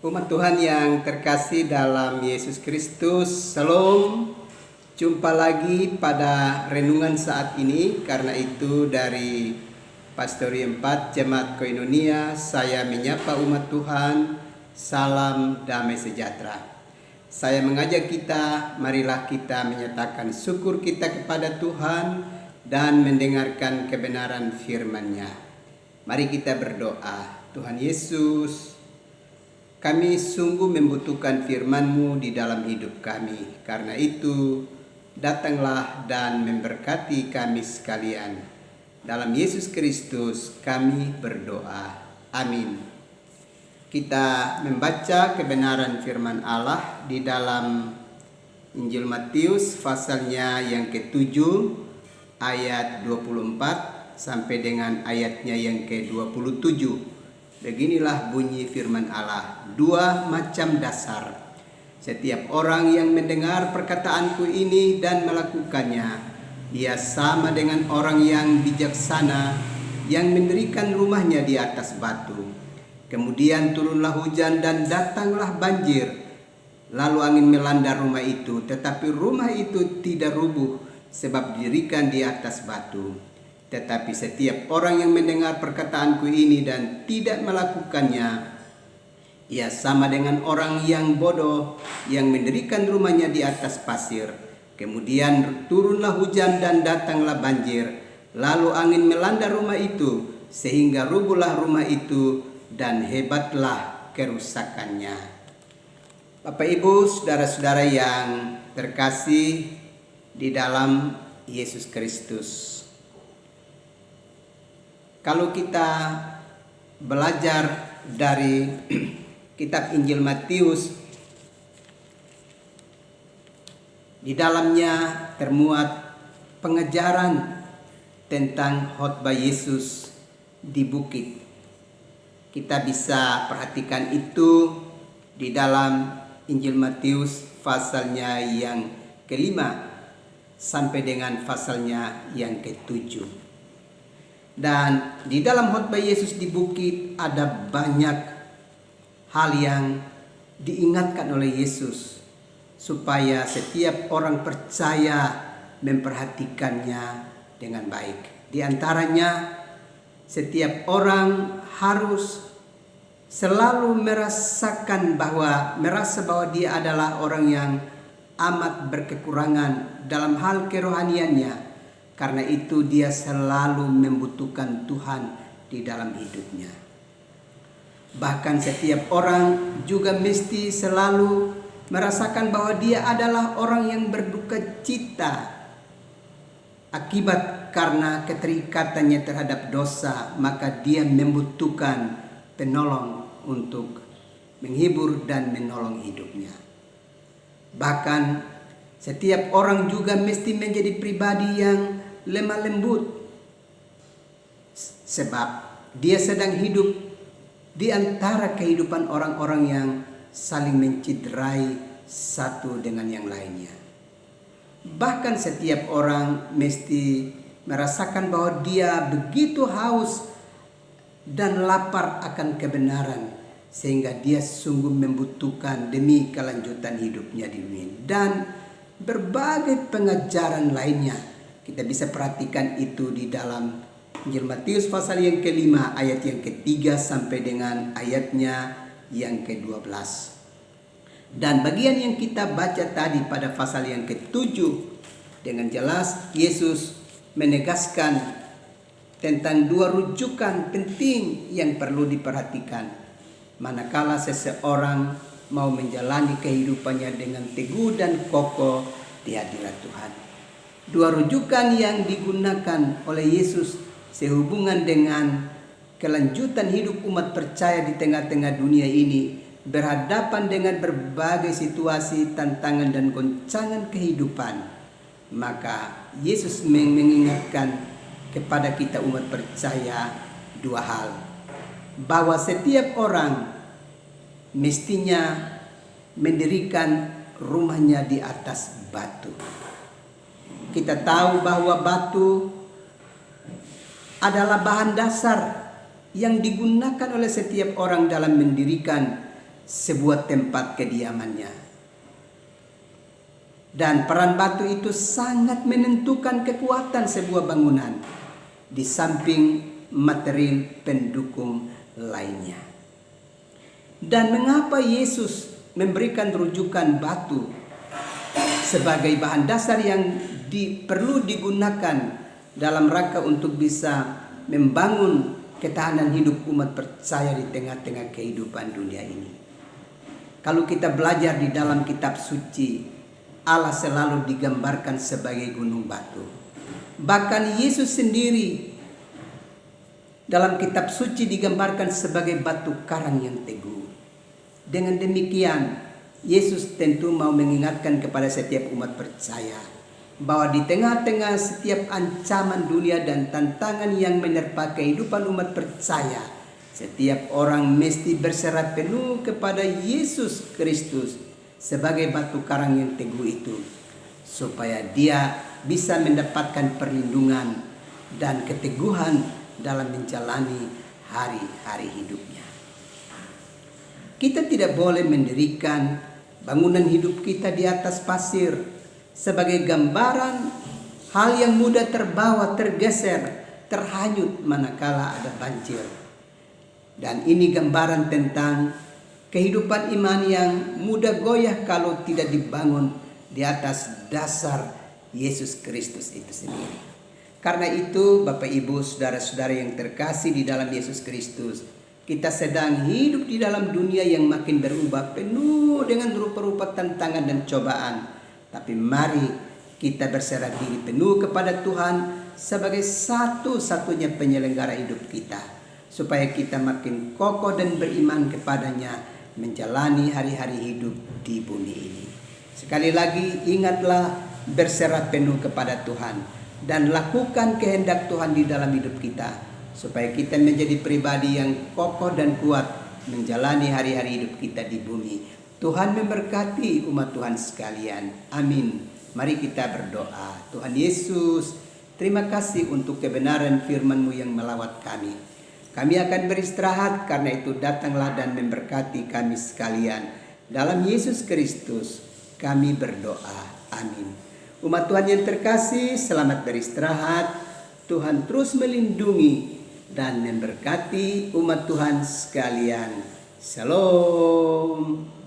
Umat Tuhan yang terkasih dalam Yesus Kristus, Shalom. Jumpa lagi pada renungan saat ini. Karena itu dari Pastori 4 Jemaat Koinonia, saya menyapa umat Tuhan, salam damai sejahtera. Saya mengajak kita, marilah kita menyatakan syukur kita kepada Tuhan dan mendengarkan kebenaran firman-Nya. Mari kita berdoa. Tuhan Yesus, kami sungguh membutuhkan firman-Mu di dalam hidup kami. Karena itu, datanglah dan memberkati kami sekalian. Dalam Yesus Kristus kami berdoa. Amin. Kita membaca kebenaran firman Allah di dalam Injil Matius pasalnya yang ke-7 ayat 24 sampai dengan ayatnya yang ke-27. Beginilah bunyi firman Allah. 2 macam dasar. Setiap orang yang mendengar perkataanku ini dan melakukannya, ia sama dengan orang yang bijaksana yang mendirikan rumahnya di atas batu. Kemudian turunlah hujan dan datanglah banjir. Lalu angin melanda rumah itu, tetapi rumah itu tidak rubuh sebab didirikan di atas batu. Tetapi setiap orang yang mendengar perkataanku ini dan tidak melakukannya, ia sama dengan orang yang bodoh yang mendirikan rumahnya di atas pasir. Kemudian turunlah hujan dan datanglah banjir. Lalu angin melanda rumah itu, sehingga rubuhlah rumah itu dan hebatlah kerusakannya. Bapak Ibu, saudara-saudara yang terkasih di dalam Yesus Kristus. Kalau kita belajar dari kitab Injil Matius, di dalamnya termuat pengajaran tentang khotbah Yesus di bukit. Kita bisa perhatikan itu di dalam Injil Matius pasalnya yang ke-5 sampai dengan pasalnya yang ke-7. Dan di dalam khotbah Yesus di bukit ada banyak hal yang diingatkan oleh Yesus supaya setiap orang percaya memperhatikannya dengan baik. Di antaranya, setiap orang harus selalu merasa bahwa dia adalah orang yang amat berkekurangan dalam hal kerohaniannya. Karena itu dia selalu membutuhkan Tuhan di dalam hidupnya. Bahkan setiap orang juga mesti selalu merasakan bahwa dia adalah orang yang berduka cita akibat karena keterikatannya terhadap dosa, maka dia membutuhkan penolong untuk menghibur dan menolong hidupnya. Bahkan setiap orang juga mesti menjadi pribadi yang lemah lembut, sebab dia sedang hidup di antara kehidupan orang-orang yang saling menciderai satu dengan yang lainnya. Bahkan setiap orang mesti merasakan bahwa dia begitu haus dan lapar akan kebenaran, sehingga dia sungguh membutuhkan demi kelanjutan hidupnya di dunia. Dan berbagai pengajaran lainnya kita bisa perhatikan itu di dalam Injil Matius pasal yang ke-5 ayat yang ke-3 sampai dengan ayatnya yang ke-12. Dan bagian yang kita baca tadi pada pasal yang ke-7, dengan jelas Yesus menegaskan tentang 2 rujukan penting yang perlu diperhatikan manakala seseorang mau menjalani kehidupannya dengan teguh dan kokoh di hadirat Tuhan. 2 rujukan yang digunakan oleh Yesus sehubungan dengan kelanjutan hidup umat percaya di tengah-tengah dunia ini, berhadapan dengan berbagai situasi, tantangan dan goncangan kehidupan. Maka Yesus mengingatkan kepada kita umat percaya 2 hal. Bahwa setiap orang mestinya mendirikan rumahnya di atas batu. Kita tahu bahwa batu adalah bahan dasar yang digunakan oleh setiap orang dalam mendirikan sebuah tempat kediamannya. Dan peran batu itu sangat menentukan kekuatan sebuah bangunan di samping material pendukung lainnya. Dan mengapa Yesus memberikan rujukan batu sebagai bahan dasar yang perlu digunakan dalam rangka untuk bisa membangun ketahanan hidup umat percaya di tengah-tengah kehidupan dunia ini. Kalau kita belajar di dalam kitab suci, Allah selalu digambarkan sebagai gunung batu. Bahkan Yesus sendiri dalam kitab suci digambarkan sebagai batu karang yang teguh. Dengan demikian, Yesus tentu mau mengingatkan kepada setiap umat percaya bahwa di tengah-tengah setiap ancaman dunia dan tantangan yang menerpa kehidupan umat percaya, setiap orang mesti berserah penuh kepada Yesus Kristus sebagai batu karang yang teguh itu, supaya dia bisa mendapatkan perlindungan dan keteguhan dalam menjalani hari-hari hidupnya. Kita tidak boleh mendirikan bangunan hidup kita di atas pasir sebagai gambaran hal yang mudah terbawa, tergeser, terhanyut manakala ada banjir. Dan ini gambaran tentang kehidupan iman yang mudah goyah kalau tidak dibangun di atas dasar Yesus Kristus itu sendiri. Karena itu, Bapak Ibu, saudara-saudara yang terkasih di dalam Yesus Kristus, kita sedang hidup di dalam dunia yang makin berubah, penuh dengan rupa-rupa tantangan dan cobaan. Tapi mari kita berserah diri penuh kepada Tuhan sebagai satu-satunya penyelenggara hidup kita, supaya kita makin kokoh dan beriman kepadanya menjalani hari-hari hidup di bumi ini. Sekali lagi, ingatlah berserah penuh kepada Tuhan dan lakukan kehendak Tuhan di dalam hidup kita, supaya kita menjadi pribadi yang kokoh dan kuat menjalani hari-hari hidup kita di bumi. Tuhan memberkati umat Tuhan sekalian. Amin. Mari kita berdoa. Tuhan Yesus, terima kasih untuk kebenaran firman-Mu yang melawat kami. Kami akan beristirahat, karena itu datanglah dan memberkati kami sekalian. Dalam Yesus Kristus kami berdoa. Amin. Umat Tuhan yang terkasih, selamat beristirahat. Tuhan terus melindungi dan memberkati umat Tuhan sekalian. Shalom.